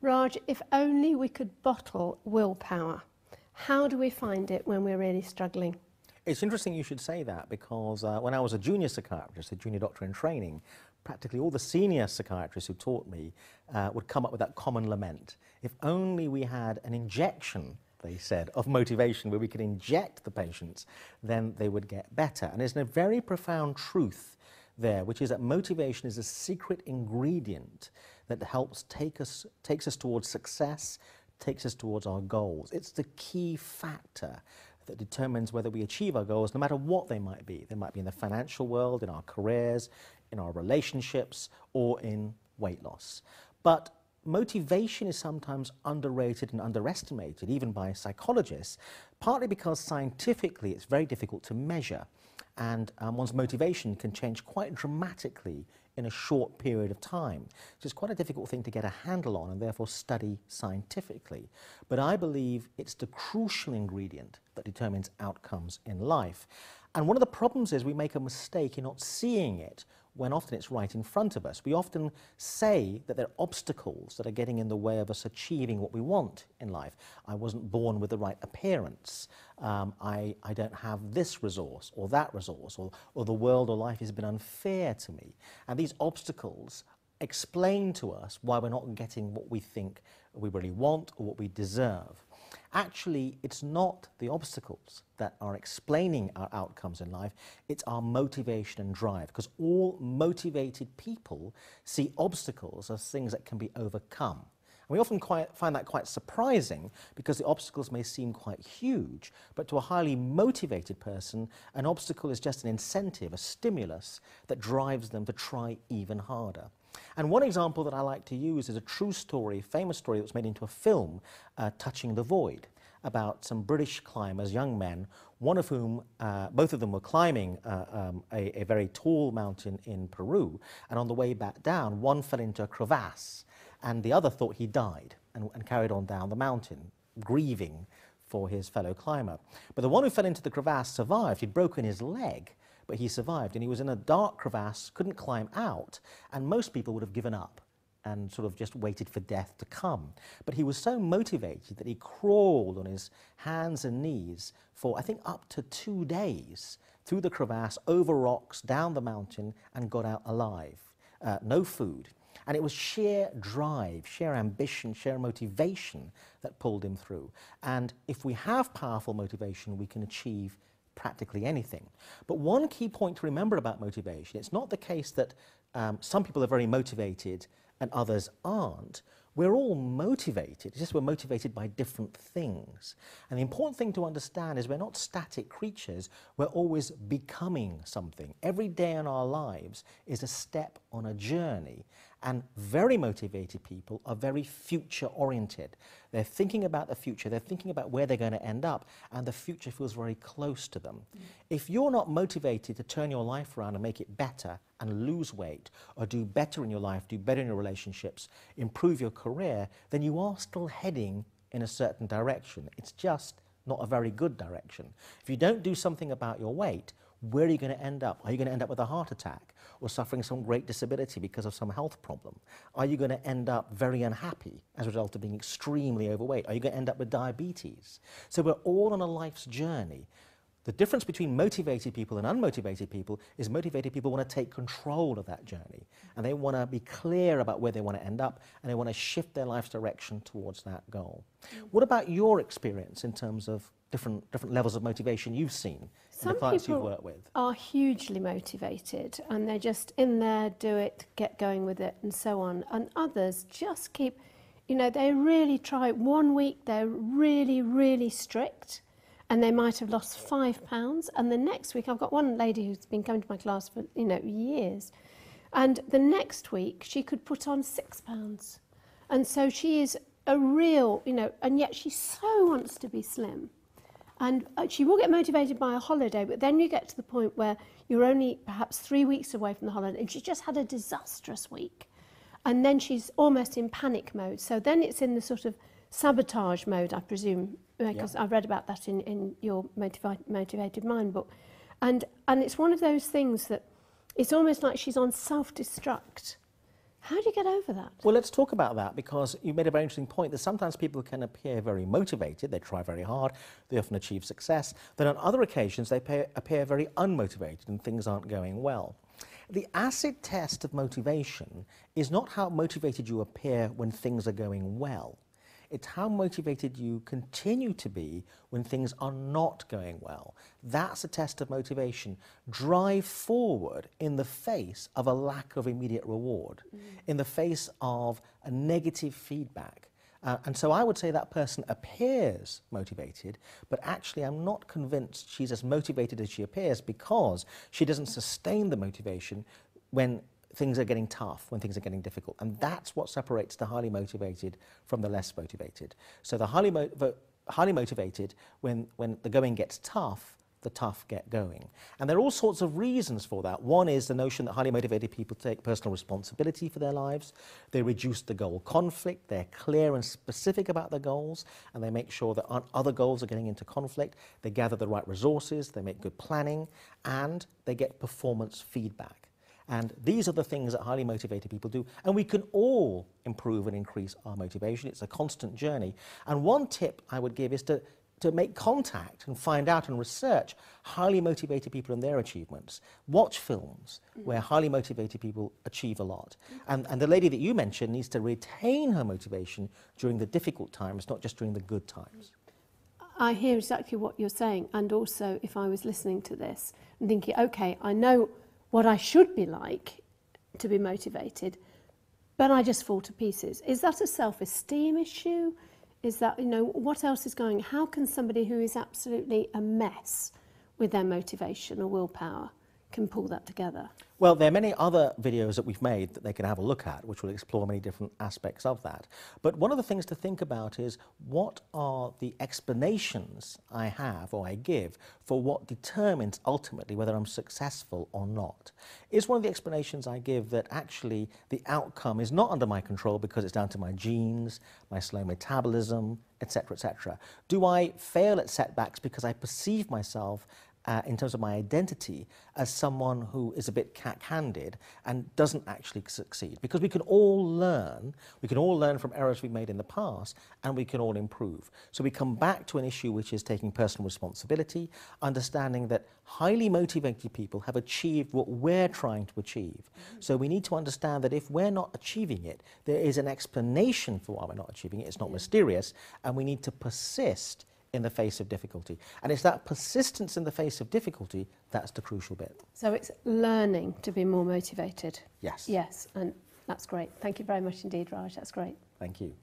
Raj, if only we could bottle willpower. How do we find it when we're really struggling? It's interesting you should say that, because when I was a junior psychiatrist, a junior doctor in training, practically all the senior psychiatrists who taught me would come up with that common lament. If only we had an injection, they said, of motivation where we could inject the patients, then they would get better. And there's a very profound truth there, which is that motivation is a secret ingredient that helps takes us towards success, takes us towards our goals. It's the key factor that determines whether we achieve our goals, no matter what they might be. They might be in the financial world, in our careers, in our relationships, or in weight loss. But motivation is sometimes underrated and underestimated, even by psychologists, partly because scientifically it's very difficult to measure, and one's motivation can change quite dramatically in a short period of time. So it's quite a difficult thing to get a handle on and therefore study scientifically. But I believe it's the crucial ingredient that determines outcomes in life. And one of the problems is we make a mistake in not seeing it when often it's right in front of us. We often say that there are obstacles that are getting in the way of us achieving what we want in life. I wasn't born with the right appearance. I don't have this resource or that resource, or the world or life has been unfair to me. And these obstacles explain to us why we're not getting what we think we really want or what we deserve. Actually, it's not the obstacles that are explaining our outcomes in life, it's our motivation and drive, because all motivated people see obstacles as things that can be overcome. And we often find that quite surprising, because the obstacles may seem quite huge, but to a highly motivated person, an obstacle is just an incentive, a stimulus that drives them to try even harder. And one example that I like to use is a true story, famous story that was made into a film, Touching the Void, about some British climbers, young men, one of whom, both of them were climbing a very tall mountain in Peru, and on the way back down, one fell into a crevasse, and the other thought he died and carried on down the mountain, grieving for his fellow climber. But the one who fell into the crevasse survived. He'd broken his leg, but he survived, and he was in a dark crevasse, couldn't climb out, and most people would have given up and sort of just waited for death to come. But he was so motivated that he crawled on his hands and knees for, I think, up to 2 days through the crevasse, over rocks, down the mountain, and got out alive. No food. And it was sheer drive, sheer ambition, sheer motivation that pulled him through. And if we have powerful motivation, we can achieve practically anything. But one key point to remember about motivation, it's not the case that some people are very motivated and others aren't. We're all motivated, it's just we're motivated by different things. And the important thing to understand is we're not static creatures, we're always becoming something. Every day in our lives is a step on a journey. And very motivated people are very future-oriented. They're thinking about the future, they're thinking about where they're going to end up, and the future feels very close to them. If you're not motivated to turn your life around and make it better and lose weight, or do better in your life, do better in your relationships, improve your career, then you are still heading in a certain direction. It's just not a very good direction. If you don't do something about your weight, where are you going to end up? Are you going to end up with a heart attack or suffering some great disability because of some health problem? Are you going to end up very unhappy as a result of being extremely overweight? Are you going to end up with diabetes? So we're all on a life's journey. The difference between motivated people and unmotivated people is motivated people want to take control of that journey, and they want to be clear about where they want to end up, and they want to shift their life's direction towards that goal. What about your experience in terms of different levels of motivation you've seen in the clients you've worked with? Some people are hugely motivated and they're just in there, do it, get going with it and so on. And others just keep, you know, they really try. 1 week they're really, really strict and they might have lost 5 pounds, and the next week, I've got one lady who's been coming to my class for, you know, years, and the next week she could put on 6 pounds. And so she is a real, you know, and yet she so wants to be slim. And she will get motivated by a holiday, but then you get to the point where you're only perhaps 3 weeks away from the holiday, and she just had a disastrous week. And then she's almost in panic mode. So then it's in the sort of sabotage mode, I presume, because I've read about that in your Motivated Mind book. And it's one of those things that it's almost like she's on self-destruct. How do you get over that? Well, let's talk about that, because you made a very interesting point that sometimes people can appear very motivated, they try very hard, they often achieve success, then on other occasions they appear very unmotivated and things aren't going well. The acid test of motivation is not how motivated you appear when things are going well. It's how motivated you continue to be when things are not going well. That's a test of motivation. Drive forward in the face of a lack of immediate reward, in the face of a negative feedback. And so I would say that person appears motivated, but actually I'm not convinced she's as motivated as she appears, because she doesn't sustain the motivation when things are getting tough, when things are getting difficult. And that's what separates the highly motivated from the less motivated. So the highly motivated, when the going gets tough, the tough get going. And there are all sorts of reasons for that. One is the notion that highly motivated people take personal responsibility for their lives. They reduce the goal conflict. They're clear and specific about their goals, and they make sure that other goals are getting into conflict. They gather the right resources, they make good planning, and they get performance feedback. And these are the things that highly motivated people do. And we can all improve and increase our motivation. It's a constant journey. And one tip I would give is to make contact and find out and research highly motivated people and their achievements. Watch films where highly motivated people achieve a lot. And the lady that you mentioned needs to retain her motivation during the difficult times, not just during the good times. I hear exactly what you're saying. And also, if I was listening to this and thinking, okay, I know what I should be like to be motivated, but I just fall to pieces. Is that a self-esteem issue? Is that, what else is going on? How can somebody who is absolutely a mess with their motivation or willpower can pull that together? Well, there are many other videos that we've made that they can have a look at, which will explore many different aspects of that. But one of the things to think about is, what are the explanations I have or I give for what determines ultimately whether I'm successful or not? Is one of the explanations I give that actually the outcome is not under my control because it's down to my genes, my slow metabolism, etc., etc.? Do I fail at setbacks because I perceive myself in terms of my identity as someone who is a bit cack-handed and doesn't actually succeed? Because we can all learn from errors we've made in the past, and we can all improve. So we come back to an issue which is taking personal responsibility, understanding that highly motivated people have achieved what we're trying to achieve. So we need to understand that if we're not achieving it, there is an explanation for why we're not achieving it. It's not mysterious, and we need to persist in the face of difficulty. And it's that persistence in the face of difficulty that's the crucial bit. So it's learning to be more motivated. Yes. Yes, and that's great. Thank you very much indeed, Raj. That's great. Thank you.